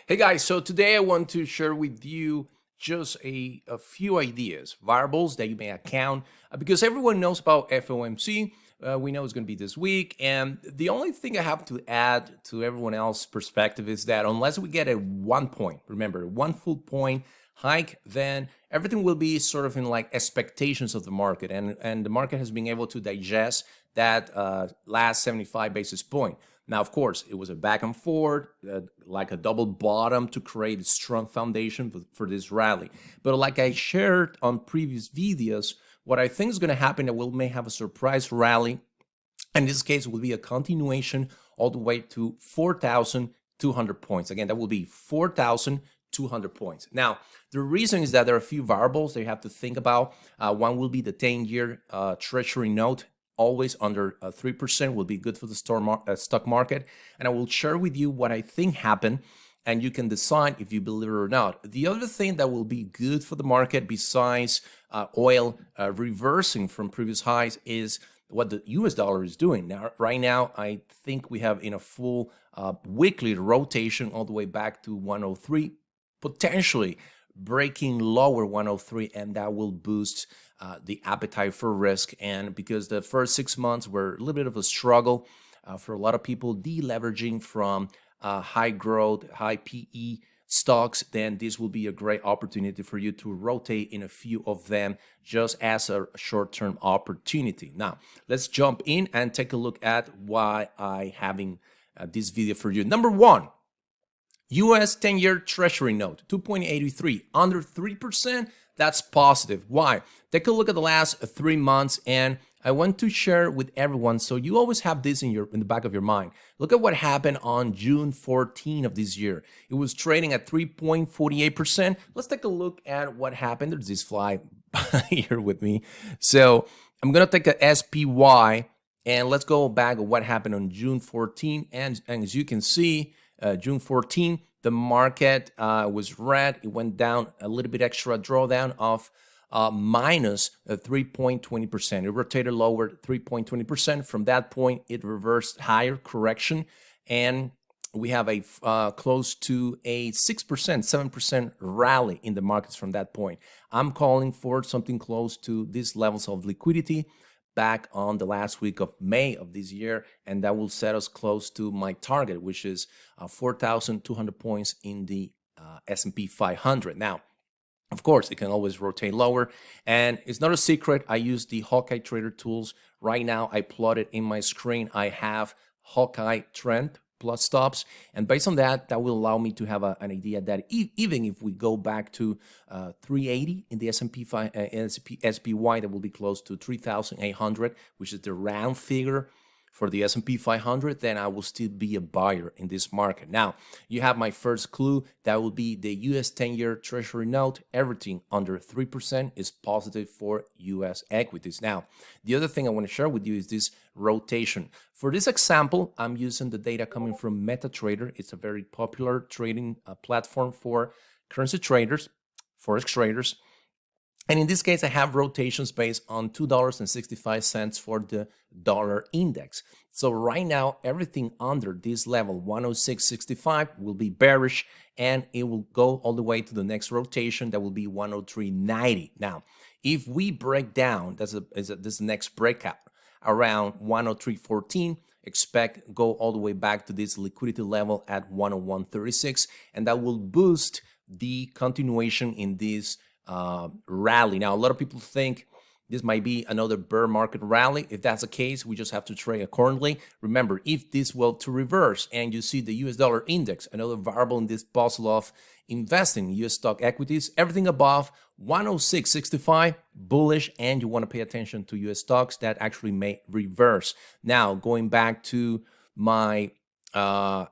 Hey guys, so today I want to share with you just a few ideas, variables that you may account because everyone knows about FOMC. We know it's going to be this week. And the only thing I have to add to everyone else's perspective is that unless we get a 1 point, remember, 1 full point hike, then everything will be sort of in like expectations of the market. And the market has been able to digest that last 75 basis point. Now, of course, it was a back and forth, like a double bottom to create a strong foundation for this rally. But like I shared on previous videos, what I think is going to happen that we may have a surprise rally. In this case, it will be a continuation all the way to 4,200 points. Again, that will be 4,200 points. Now, the reason is that there are a few variables that you have to think about. One will be the 10-year Treasury note. Always under 3% will be good for the stock market. And I will share with you what I think happened, and you can decide if you believe it or not. The other thing that will be good for the market besides oil reversing from previous highs is what the US dollar is doing. Now, right now, I think we have in a full weekly rotation all the way back to 103, potentially breaking lower 103, and that will boost the appetite for risk. And because the first 6 months were a little bit of a struggle for a lot of people deleveraging from high growth, high PE stocks, then this will be a great opportunity for you to rotate in a few of them just as a short-term opportunity. Now, let's jump in and take a look at why I having this video for you. Number one, US 10-year Treasury note, 2.83, under 3%. That's positive. Why? Take a look at the last 3 months, and I want to share with everyone so you always have this in the back of your mind. Look at what happened on June 14 of this year. It was trading at 3.48%. Let's take a look at what happened. There's this fly here with me. So I'm going to take a SPY, and let's go back to what happened on June 14. And as you can see, June 14, the market was red. It went down a little bit extra drawdown of minus 3.20%. It rotated lower 3.20%. From that point, it reversed higher correction. And we have a close to a 6%, 7% rally in the markets from that point. I'm calling for something close to these levels of liquidity back on the last week of May of this year, and that will set us close to my target, which is 4,200 points in the S&P 500. Now, of course, it can always rotate lower, and it's not a secret. I use the Hawkeye Trader tools. Right now, I plotted in my screen. I have Hawkeye trend plus stops, and based on that, that will allow me to have an idea that even if we go back to 380 in the S&P SPY, that will be close to 3,800, which is the round figure for the S&P 500, then I will still be a buyer in this market. Now, you have my first clue. That will be the US 10-year Treasury note. Everything under 3% is positive for US equities. Now, the other thing I want to share with you is this rotation. For this example, I'm using the data coming from MetaTrader. It's a very popular trading platform for currency traders, forex traders. And in this case, I have rotations based on $2.65 for the dollar index. So right now, everything under this level, 106.65, will be bearish, and it will go all the way to the next rotation. That will be 103.90. Now, if we break down, this next breakout around 103.14, expect go all the way back to this liquidity level at 101.36, and that will boost the continuation in this rally. Now, a lot of people think this might be another bear market rally. If that's the case, we just have to trade accordingly. Remember, if this were to reverse and you see the US dollar index, another variable in this puzzle of investing in US stock equities, everything above 106.65, bullish, and you want to pay attention to US stocks that actually may reverse. Now, going back to my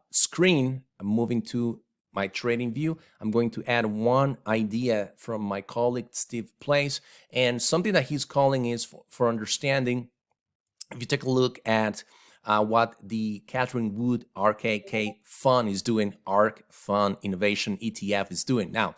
screen, I'm moving to my trading view. I'm going to add one idea from my colleague Steve Place, and something that he's calling is for understanding. If you take a look at what the Catherine Wood RKK fund is doing, ARK Fund Innovation ETF is doing. Now,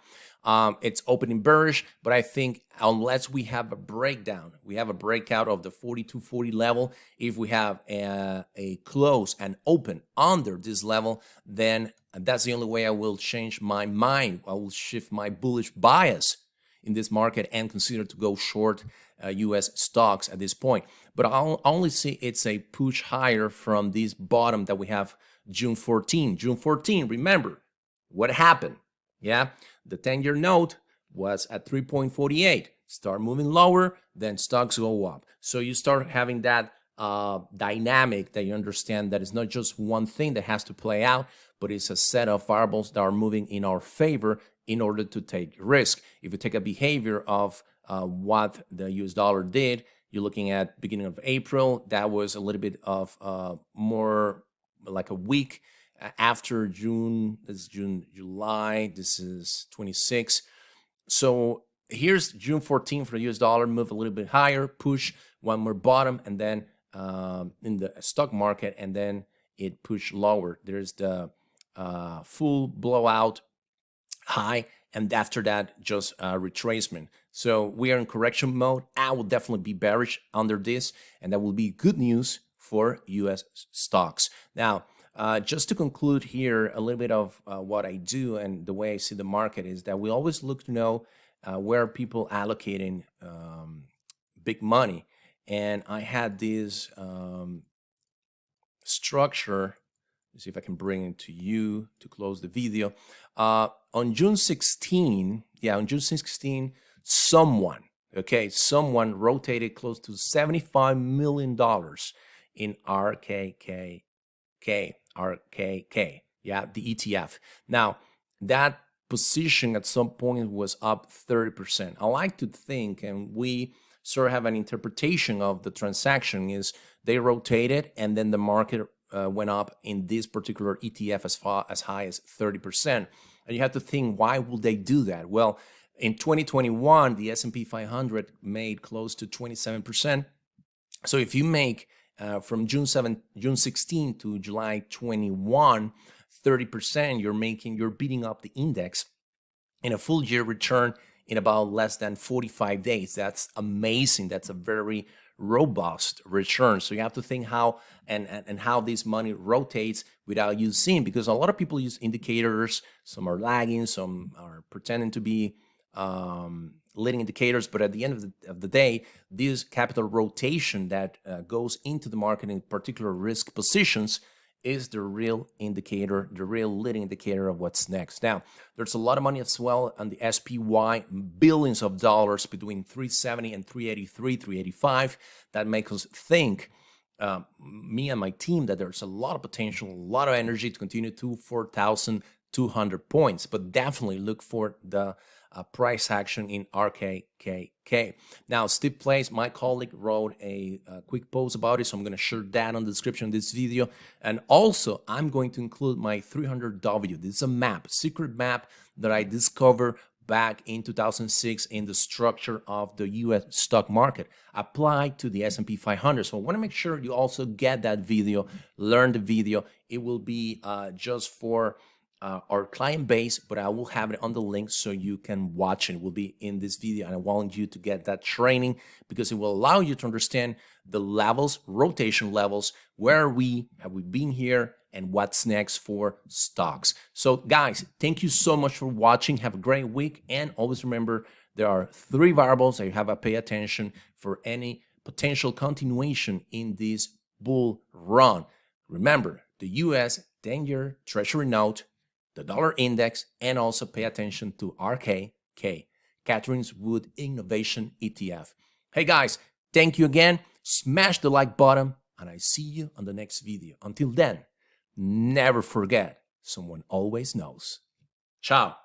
it's opening bearish, but I think unless we have a breakdown, we have a breakout of the 4240 level, if we have a close and open under this level, then And that's the only way I will change my mind. I will shift my bullish bias in this market and consider to go short US stocks at this point. But I'll only see it's a push higher from this bottom that we have June 14. June 14, remember what happened? Yeah, the 10-year note was at 3.48. Start moving lower, then stocks go up. So you start having that dynamic that you understand that it's not just one thing that has to play out, but it's a set of variables that are moving in our favor in order to take risk. If you take a behavior of what the US dollar did, you're looking at beginning of April, that was a little bit of more like a week after June. This is June, July, this is 26. So here's June 14 for the US dollar, move a little bit higher, push one more bottom, and then in the stock market, and then it pushed lower. There's the full blowout high, and after that just retracement. So we are in correction mode. I will definitely be bearish under this, and that will be good news for US stocks. Now, just to conclude here, a little bit of what I do and the way I see the market is that we always look to know where people allocating big money. And I had this structure. Let's see if I can bring it to you to close the video. On June 16, on June 16, someone rotated close to $75 million in RKK, the ETF. Now, that position at some point was up 30%. I like to think, and we sort of have an interpretation of the transaction, is they rotated and then the market went up in this particular ETF as high as 30%. And you have to think, why would they do that? Well, in 2021, the S&P 500 made close to 27%. So if you make from June 16 to July 21, 30%, you're beating up the index in a full year return in about less than 45 days. That's amazing. That's a very robust return. So you have to think how and how this money rotates without you seeing, because a lot of people use indicators. Some are lagging, some are pretending to be leading indicators, but at the end of the day, this capital rotation that goes into the market in particular risk positions is the real indicator, the real leading indicator of what's next. Now, there's a lot of money as well on the SPY, billions of dollars between 370 and 383, 385. That makes us think, me and my team, that there's a lot of potential, a lot of energy to continue to 4,200 points, but definitely look for the price action in RKKK. Now, Steve Place, my colleague, wrote a quick post about it, so I'm going to share that on the description of this video. And also, I'm going to include my 300W. This is a map, secret map that I discovered back in 2006 in the structure of the US stock market, applied to the S&P 500. So I want to make sure you also get that video, learn the video. It will be just for our client base, but I will have it on the link so you can watch it. It will be in this video, and I want you to get that training because it will allow you to understand the levels, rotation levels, where have we been here, and what's next for stocks. So guys, thank you so much for watching. Have a great week, and always remember there are 3 variables that you have to pay attention for any potential continuation in this bull run. Remember, the US 10-year Treasury note, the dollar index, and also pay attention to RKK, Catherine's Wood Innovation ETF. Hey guys, thank you again. Smash the like button, and I see you on the next video. Until then, never forget, someone always knows. Ciao.